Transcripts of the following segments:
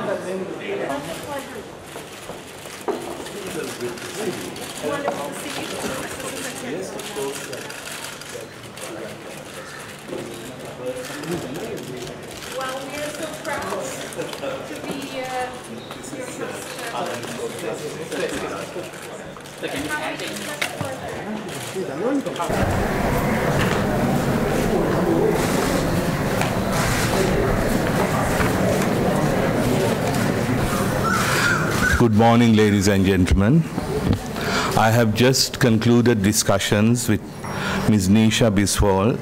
Wonderful to see you, Assistant Secretary. Yes, of course. Well, we are so proud to be your Good morning, ladies and gentlemen. I have just concluded discussions with Ms. Nisha Biswal,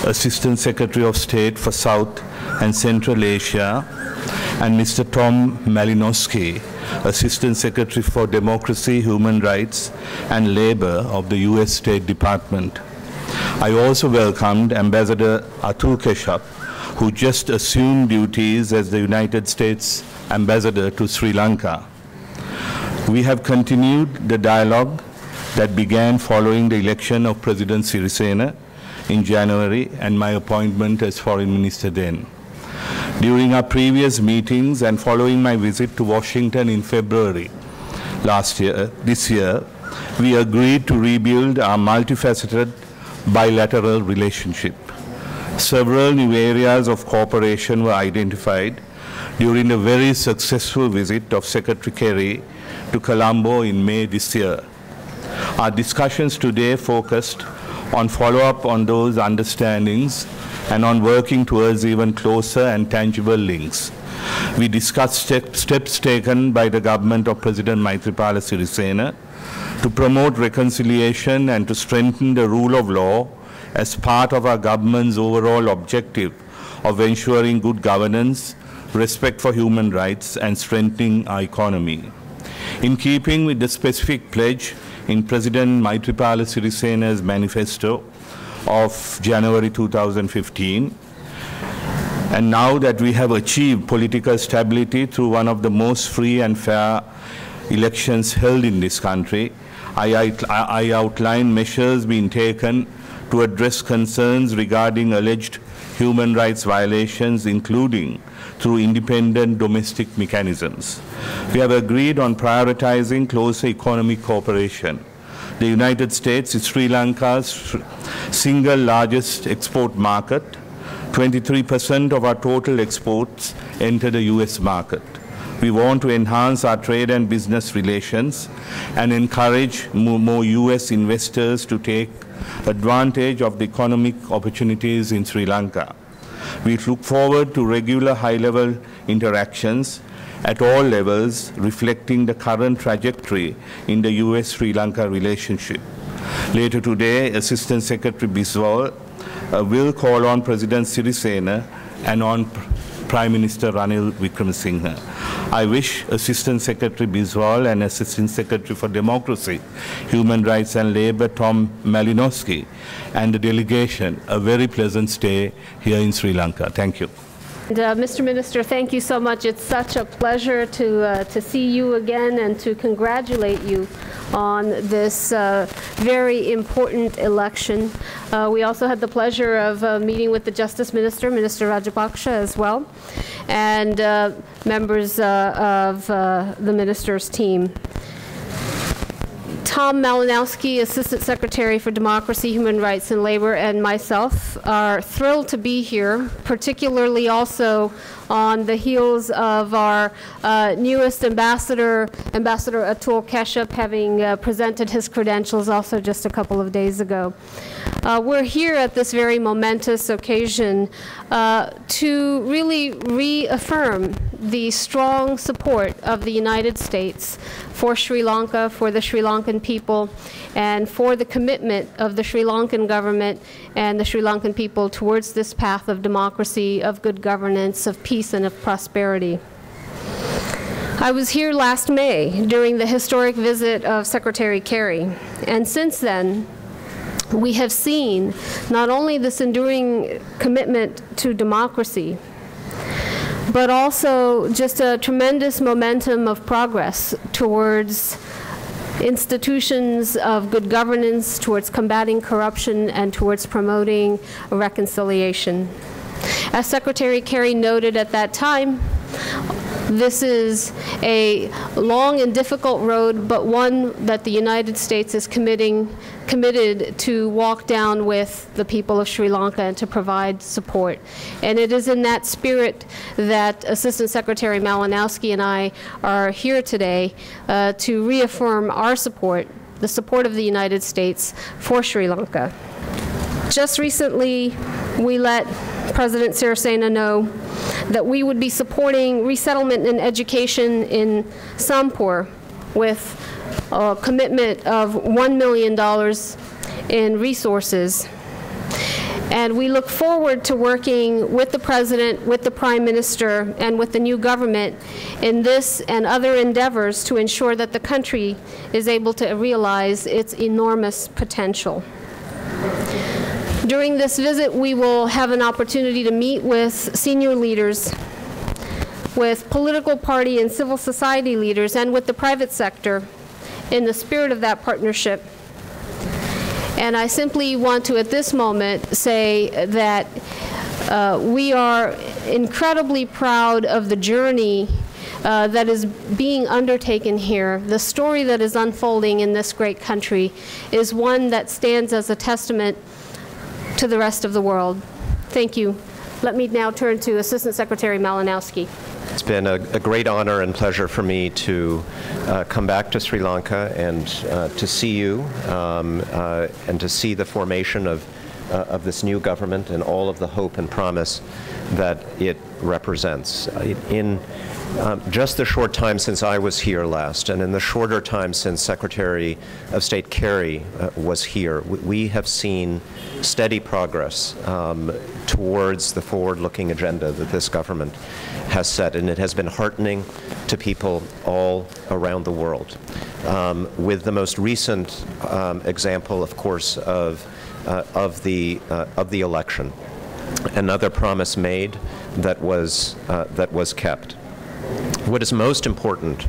Assistant Secretary of State for South and Central Asia, and Mr. Tom Malinowski, Assistant Secretary for Democracy, Human Rights, and Labor of the U.S. State Department. I also welcomed Ambassador Atul Keshav, who just assumed duties as the United States Ambassador to Sri Lanka. We have continued the dialogue that began following the election of President Sirisena in January and my appointment as Foreign Minister then. During our previous meetings and following my visit to Washington in February this year, we agreed to rebuild our multifaceted bilateral relationship. Several new areas of cooperation were identified during the very successful visit of Secretary Kerry to Colombo in May this year. Our discussions today focused on follow-up on those understandings and on working towards even closer and tangible links. We discussed steps taken by the government of President Maithripala Sirisena to promote reconciliation and to strengthen the rule of law as part of our government's overall objective of ensuring good governance, respect for human rights, and strengthening our economy. In keeping with the specific pledge in President Maithripala Sirisena's manifesto of January 2015, and now that we have achieved political stability through one of the most free and fair elections held in this country, I outline measures being taken to address concerns regarding alleged human rights violations, including through independent domestic mechanisms. We have agreed on prioritizing closer economic cooperation. The United States is Sri Lanka's single largest export market. 23% of our total exports enter the US market. We want to enhance our trade and business relations and encourage more US investors to take advantage of the economic opportunities in Sri Lanka. We look forward to regular high-level interactions at all levels, reflecting the current trajectory in the US-Sri Lanka relationship. Later today, Assistant Secretary Biswal will call on President Sirisena and on Prime Minister Ranil Wickremesinghe. I wish Assistant Secretary Biswal and Assistant Secretary for Democracy, Human Rights and Labor, Tom Malinowski, and the delegation a very pleasant stay here in Sri Lanka. Thank you. And, Mr. Minister, thank you so much. It's such a pleasure to see you again and to congratulate you on this very important election. We also had the pleasure of meeting with the Justice Minister, Minister Rajapaksa, as well, and members of the minister's team. Tom Malinowski, Assistant Secretary for Democracy, Human Rights and Labor, and myself are thrilled to be here, particularly also on the heels of our newest ambassador, Ambassador Atul Keshav, having presented his credentials also just a couple of days ago. We're here at this very momentous occasion to really reaffirm the strong support of the United States for Sri Lanka, for the Sri Lankan people, and for the commitment of the Sri Lankan government and the Sri Lankan people towards this path of democracy, of good governance, of peace, and of prosperity. I was here last May during the historic visit of Secretary Kerry, and since then, we have seen not only this enduring commitment to democracy, but also just a tremendous momentum of progress towards institutions of good governance, towards combating corruption, and towards promoting reconciliation. As Secretary Kerry noted at that time, This is a long and difficult road, but one that the United States is committed to walk down with the people of Sri Lanka and to provide support. And it is in that spirit that Assistant Secretary Malinowski and I are here today to reaffirm our support, the support of the United States for Sri Lanka. Just recently, we let President Sirisena know that we would be supporting resettlement and education in Sampur with a commitment of $1 million in resources. And we look forward to working with the President, with the Prime Minister, and with the new government in this and other endeavors to ensure that the country is able to realize its enormous potential. During this visit, we will have an opportunity to meet with senior leaders, with political party and civil society leaders, and with the private sector in the spirit of that partnership. And I simply want to, at this moment, say that we are incredibly proud of the journey that is being undertaken here. The story that is unfolding in this great country is one that stands as a testament to the rest of the world. Thank you. Let me now turn to Assistant Secretary Malinowski. It's been a great honor and pleasure for me to come back to Sri Lanka and to see you and to see the formation of this new government and all of the hope and promise that it represents. In just the short time since I was here last, and in the shorter time since Secretary of State Kerry was here, we have seen steady progress towards the forward-looking agenda that this government has set, and it has been heartening to people all around the world. With the most recent example, of course, of the election, another promise made that was kept. What is most important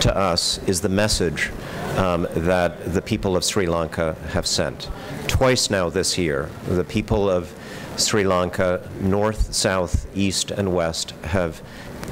to us is the message that the people of Sri Lanka have sent. Twice now this year, the people of Sri Lanka, north, south, east, and west, have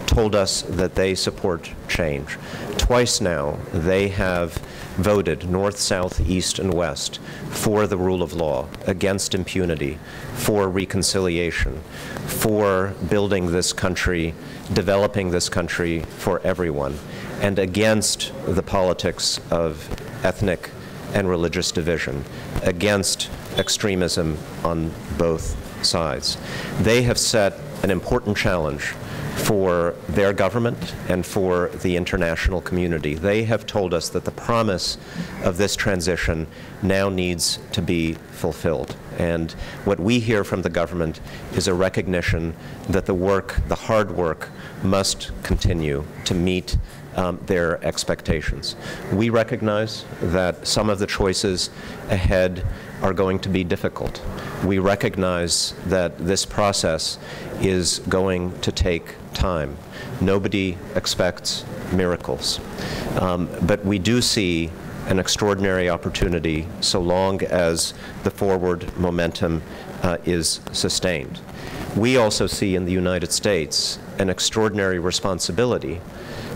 told us that they support change. Twice now, they have voted north, south, east, and west for the rule of law, against impunity, for reconciliation, for building this country, developing this country for everyone, and against the politics of ethnic and religious division, against extremism on both sides. They have set an important challenge for their government and for the international community. They have told us that the promise of this transition now needs to be fulfilled. And what we hear from the government is a recognition that the work, the hard work, must continue to meet their expectations. We recognize that some of the choices ahead are going to be difficult. We recognize that this process is going to take time. Nobody expects miracles. But we do see an extraordinary opportunity so long as the forward momentum is sustained. We also see in the United States an extraordinary responsibility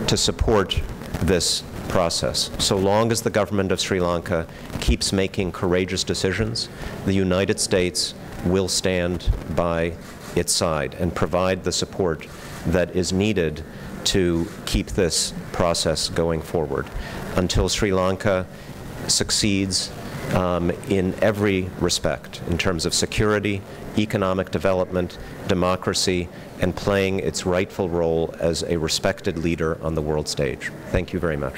to support this process. So long as the government of Sri Lanka keeps making courageous decisions, the United States will stand by its side and provide the support that is needed to keep this process going forward until Sri Lanka succeeds in every respect in terms of security, economic development, democracy, and playing its rightful role as a respected leader on the world stage. Thank you very much.